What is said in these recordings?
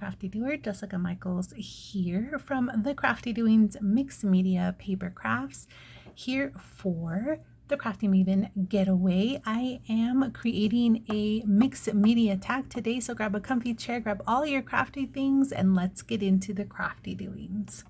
Crafty Doer, Jessica Michaels here from the Crafty Doings Mixed Media Paper Crafts, here for the Crafty Maven Getaway. I am creating a mixed media tag today, so grab a comfy chair, grab all your crafty things, and let's get into the Crafty Doings.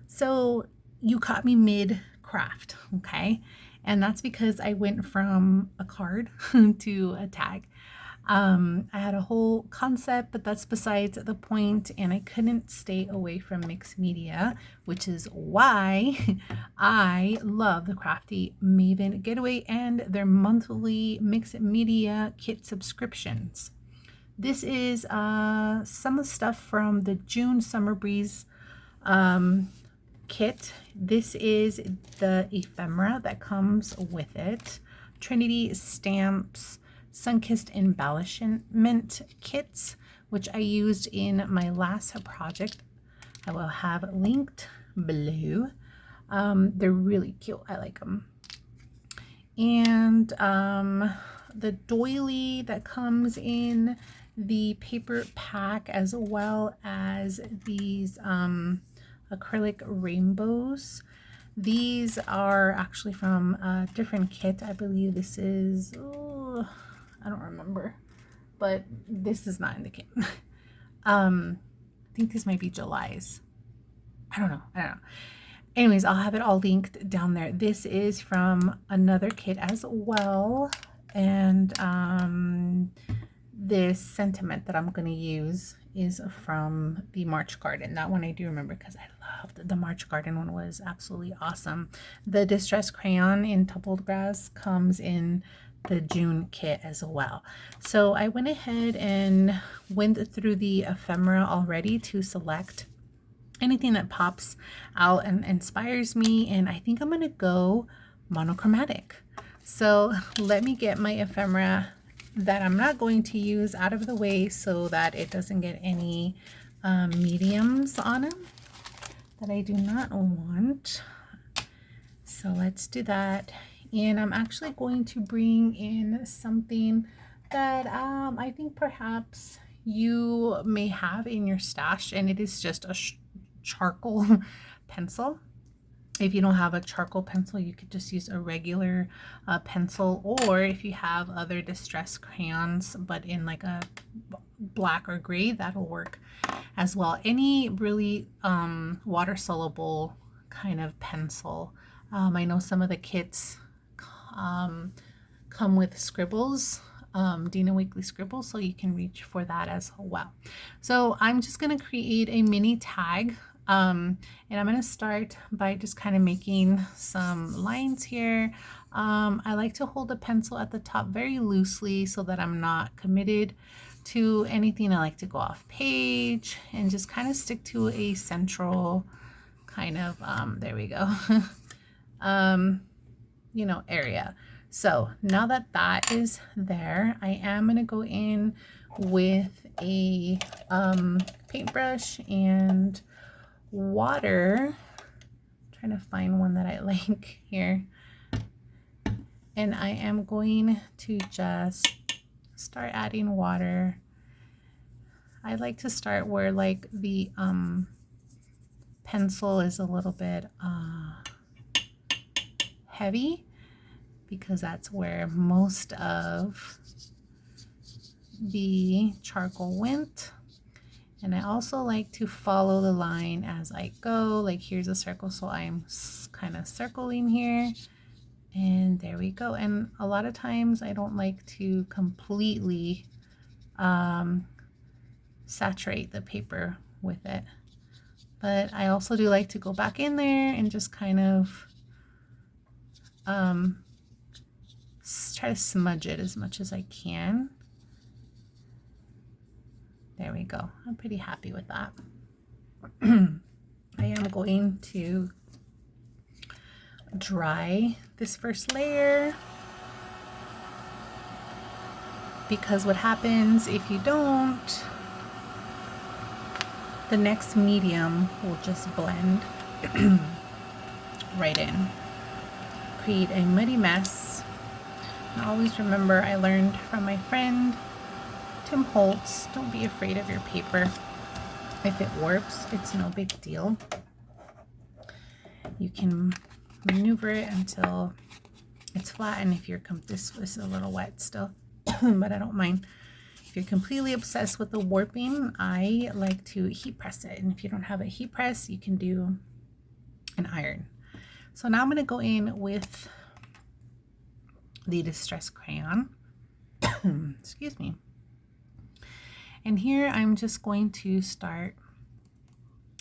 So you caught me mid-craft, okay? And that's because I went from a card to a tag. I had a whole concept, but that's besides the point, and I couldn't stay away from mixed media, which is why I love the Crafty Maven Getaway and their monthly mixed media kit subscriptions. This is some of the stuff from the June Summer Breeze kit. This is the ephemera that comes with it. Trinity stamps, sun-kissed embellishment kits, which I used in my last project. I will have linked below. They're really cute. I like them. And the doily that comes in the paper pack, as well as these acrylic rainbows. These are actually from a different kit. I believe this is, I don't remember, but this is not in the kit. I think this might be July's. I don't know. Anyways, I'll have it all linked down there. This is from another kit as well. And this sentiment that I'm going to use is from the March Garden. That one I do remember because I loved the March Garden one. Was absolutely awesome. The Distress Crayon in Toppled Grass comes in the June kit as well. So I went ahead and went through the ephemera already to select anything that pops out and inspires me, and I think I'm going to go monochromatic. So let me get my ephemera that I'm not going to use out of the way so that it doesn't get any mediums on them that I do not want. So let's do that. And I'm actually going to bring in something that I think perhaps you may have in your stash, and it is just a charcoal pencil. If you don't have a charcoal pencil, you could just use a regular pencil, or if you have other distress crayons but in like a black or gray, that'll work as well. Any really water soluble kind of pencil. I know some of the kits come with scribbles, Dina Weekly scribbles, so you can reach for that as well. So I'm just going to create a mini tag, and I'm going to start by just kind of making some lines here. I like to hold the pencil at the top very loosely so that I'm not committed to anything. I like to go off page and just kind of stick to a central kind of there we go you know, area. So now that that is there, I am going to go in with a paintbrush and water. I'm trying to find one that I like here. And I am going to just start adding water. I like to start where like the pencil is a little bit heavy, because that's where most of the charcoal went. And I also like to follow the line as I go. Like here's a circle, so I'm kind of circling here, and there we go. And a lot of times I don't like to completely saturate the paper with it, but I also do like to go back in there and just kind of try to smudge it as much as I can. There we go. I'm pretty happy with that. I am going to dry this first layer, because what happens if you don't, the next medium will just blend right in, create a muddy mess. And always remember, I learned from my friend Tim Holtz, don't be afraid of your paper. If it warps, it's no big deal. You can maneuver it until it's flat, and if you're this is a little wet still, but I don't mind. If you're completely obsessed with the warping, I like to heat press it, and if you don't have a heat press, you can do an iron. So now I'm going to go in with the Distress Crayon. Excuse me. And here I'm just going to start.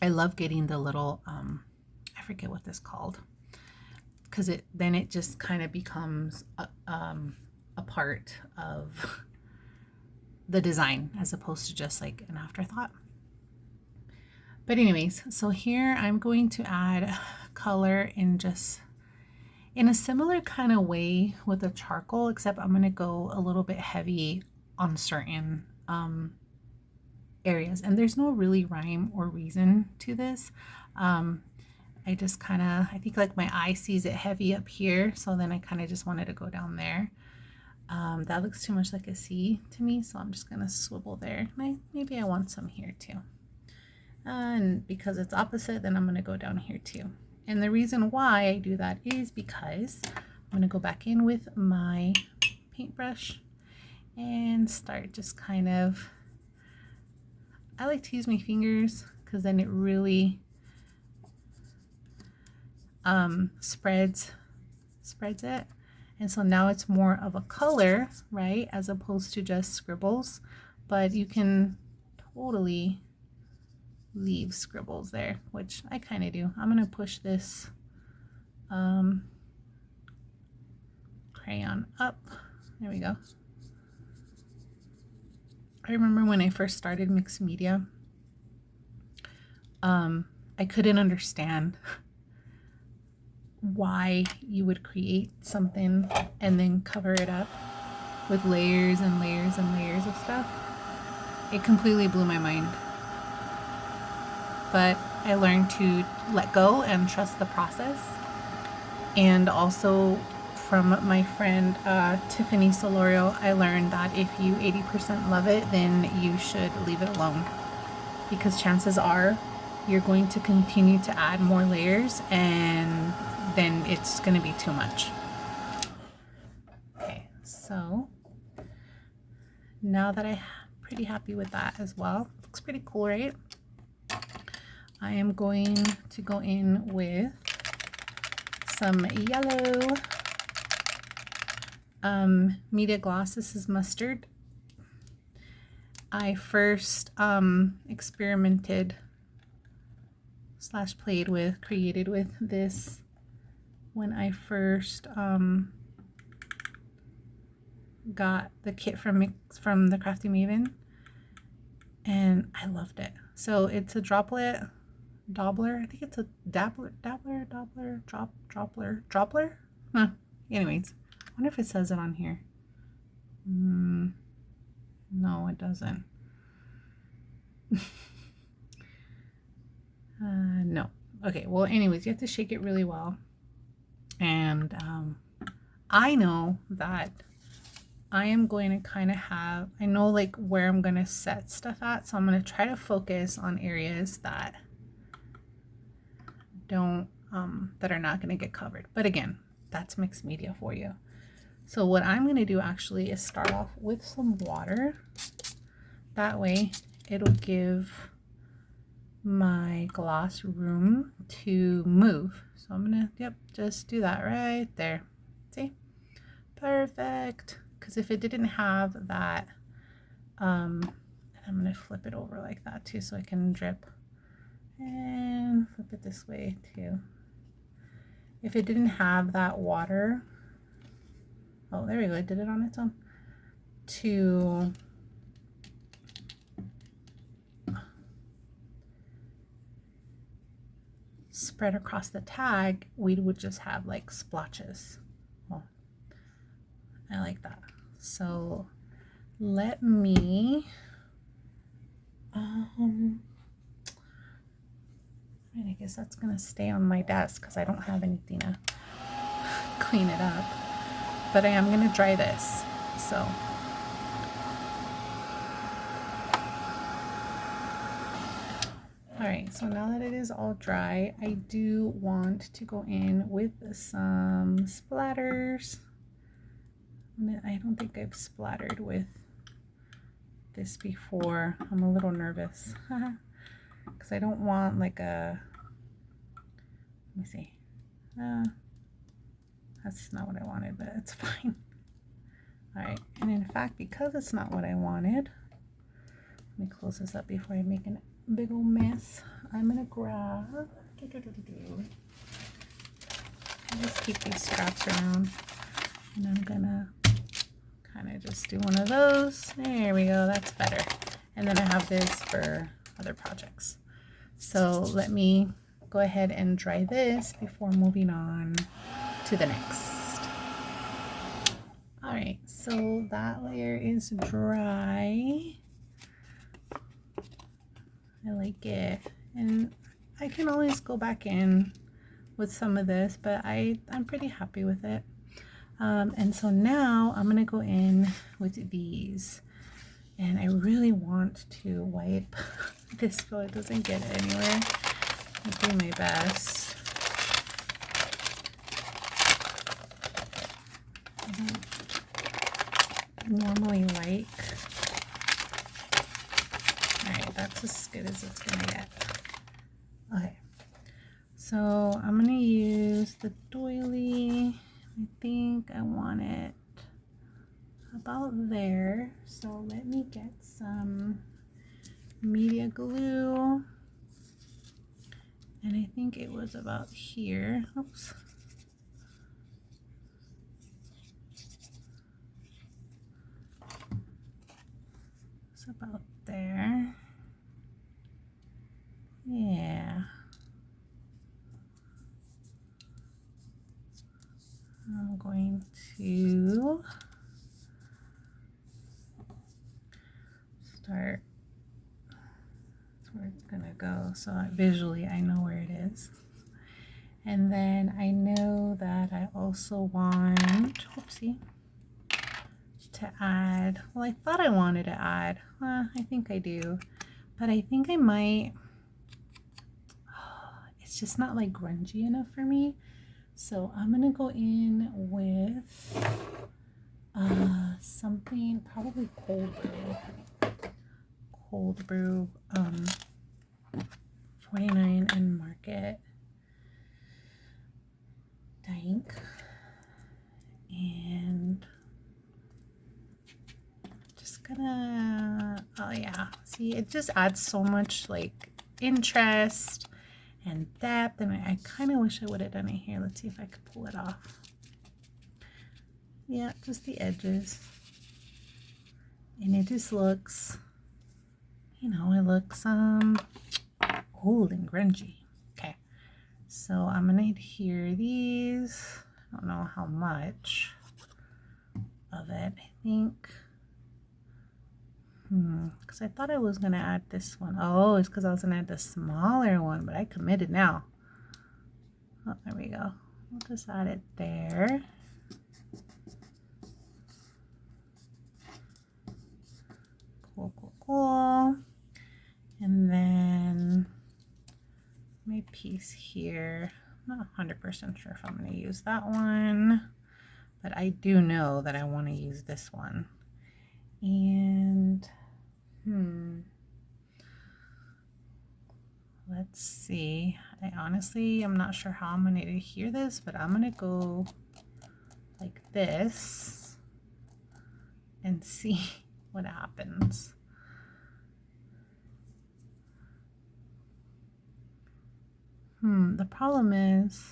I love getting the little I forget what this is called, because then it just kind of becomes a part of the design as opposed to just like an afterthought. But anyways, so here I'm going to add color in a similar kind of way with the charcoal, except I'm going to go a little bit heavy on certain areas, and there's no really rhyme or reason to this. I just kind of, I think like my eye sees it heavy up here, so then I kind of just wanted to go down there. That looks too much like a C to me, so I'm just gonna swivel there. Maybe I want some here too. And because it's opposite, then I'm gonna go down here too. And the reason why I do that is because I'm gonna go back in with my paintbrush and start just kind of, I like to use my fingers because then it really spreads it. And so now it's more of a color, right, as opposed to just scribbles. But you can totally leave scribbles there, which I kind of do. I'm going to push this crayon up. There we go. I remember when I first started mixed media, I couldn't understand why you would create something and then cover it up with layers and layers and layers of stuff. It completely blew my mind. But I learned to let go and trust the process. And also from my friend Tiffany Solorio, I learned that if you 80% love it, then you should leave it alone, because chances are you're going to continue to add more layers and then it's going to be too much. Okay, so now that I'm pretty happy with that as well, looks pretty cool, right? I am going to go in with some yellow media gloss. This is mustard. I first experimented / created with this when I first got the kit from the Crafty Maven, and I loved it. So it's a doppler. I think it's a dropler. Huh. Anyways, I wonder if it says it on here. No, it doesn't. No. Okay, well, anyways, you have to shake it really well. And I know that I am going to kind of have, I know like where I'm going to set stuff at. So I'm going to try to focus on areas that that are not going to get covered. But again, that's mixed media for you. So what I'm going to do actually is start off with some water. That way it'll give my gloss room to move. So I'm gonna, just do that right there. See? Perfect. Because if it didn't have that, and I'm gonna flip it over like that too so I can drip, and flip it this way too. If it didn't have that water, oh, there we go, it did it on its own, to spread across the tag, we would just have like splotches. Well, I like that. So let me I guess that's gonna stay on my desk because I don't have anything to clean it up, but I am gonna dry this. So All right, so now that it is all dry, I do want to go in with some splatters. I don't think I've splattered with this before. I'm a little nervous because I don't want like a, let me see. That's not what I wanted, but it's fine. All right, and in fact, because it's not what I wanted, let me close this up before I make a big old mess. I'm gonna grab, I'll just keep these straps around, and I'm gonna kind of just do one of those. There we go, that's better. And then I have this for other projects. So let me go ahead and dry this before moving on to the next. All right, so that layer is dry. I like it, and I can always go back in with some of this, but I'm pretty happy with it. And so now I'm gonna go in with these, and I really want to wipe this so it doesn't get anywhere. I'll do my best. I don't normally like. Alright, that's as good as it's gonna get. Okay, so I'm gonna use the doily. I think I want it about there. So let me get some media glue. And I think it was about here. Oops. It's about there. Yeah. I'm going to start. That's where it's gonna go. So visually I know where it is. And then I know that I also want, whoopsie, to add, well, I thought I wanted to add, I think I do, but I think I might, it's just not like grungy enough for me. So I'm gonna go in with something, probably cold brew, 49 and Market Dank, and just gonna, oh yeah, see, it just adds so much like interest and depth, and I kind of wish I would have done it here. Let's see if I could pull it off. Yeah, just the edges, and it just looks, you know, it looks old and grungy. Okay, so I'm gonna adhere these. I don't know how much of it. I think because I thought I was gonna add this one. Oh, it's because I was gonna add the smaller one, but I committed now. Oh, there we go. We'll just add it there. Cool. And then my piece here, I'm not 100% sure if I'm going to use that one, but I do know that I want to use this one. And let's see, I honestly am not sure how I'm going to adhere this, but I'm going to go like this and see what happens. The problem is,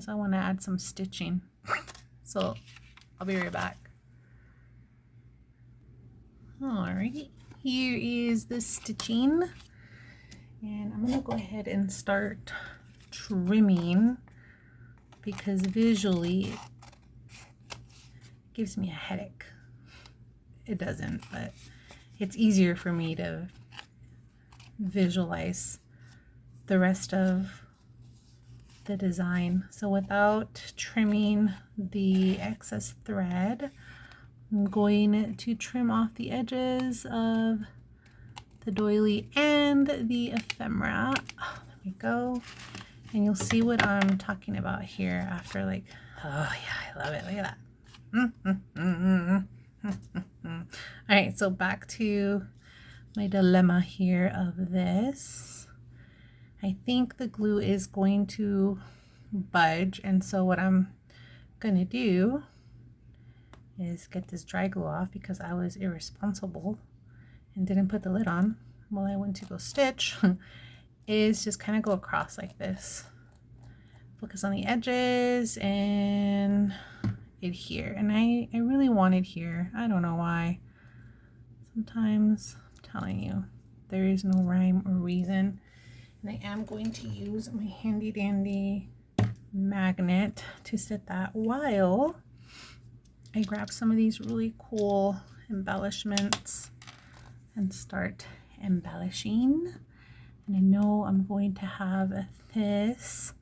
I want to add some stitching. So I'll be right back. Alrighty, here is the stitching, and I'm gonna go ahead and start trimming because visually it gives me a headache. It doesn't, but it's easier for me to visualize the rest of the design. So without trimming the excess thread, I'm going to trim off the edges of the doily and the ephemera. Oh, there we go. And you'll see what I'm talking about here after, like, oh yeah, I love it. Look at that. All right, so back to my dilemma here of this. I think the glue is going to budge, and so what I'm gonna do is get this dry glue off because I was irresponsible and didn't put the lid on while I went to go stitch. Is just kind of go across like this, focus on the edges and adhere. And I really want it here. I don't know why. Sometimes I'm telling you there is no rhyme or reason. And I am going to use my handy dandy magnet to set that while I grab some of these really cool embellishments and start embellishing. And I know I'm going to have this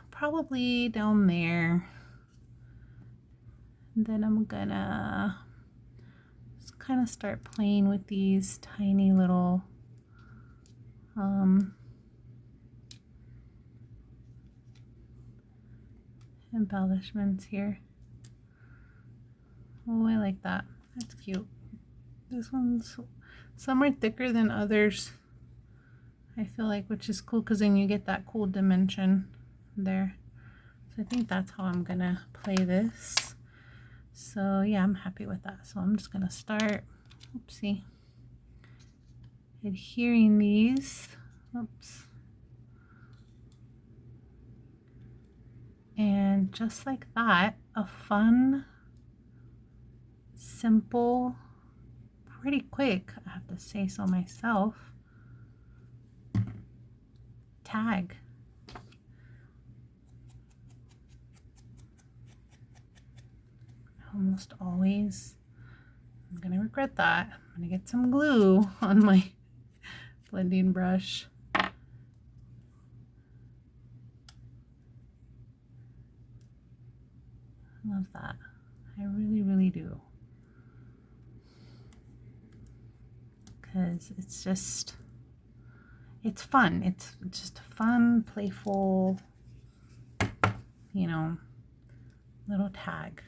probably down there. And then I'm gonna just kind of start playing with these tiny little embellishments here. Oh, I like that. That's cute. This one's, some are thicker than others, I feel like, which is cool because then you get that cool dimension there. So I think that's how I'm gonna play this. So yeah, I'm happy with that. So I'm just gonna start, oopsie, adhering these. Oops. And just like that, a fun, simple, pretty quick, I have to say so myself, tag. Almost always, I'm gonna regret that. I'm gonna get some glue on my blending brush. Love that. I really, really do. Because it's just, it's fun. It's just a fun, playful, you know, little tag.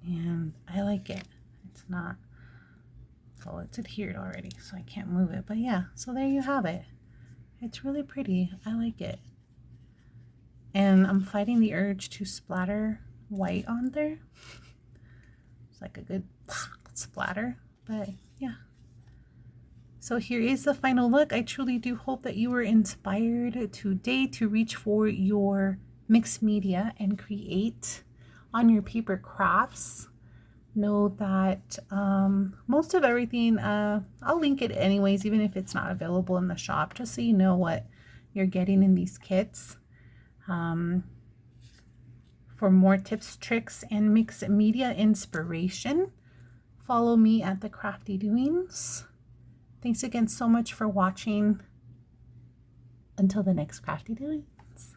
And I like it. It's not, so it's adhered already, so I can't move it. But yeah, so there you have it. It's really pretty. I like it. And I'm fighting the urge to splatter white on there. It's like a good splatter, but yeah. So here is the final look. I truly do hope that you were inspired today to reach for your mixed media and create on your paper crafts. Know that most of everything, I'll link it anyways, even if it's not available in the shop, just so you know what you're getting in these kits. For more tips, tricks, and mixed media inspiration, follow me at the Crafty Doings. Thanks again so much for watching. Until the next Crafty Doings.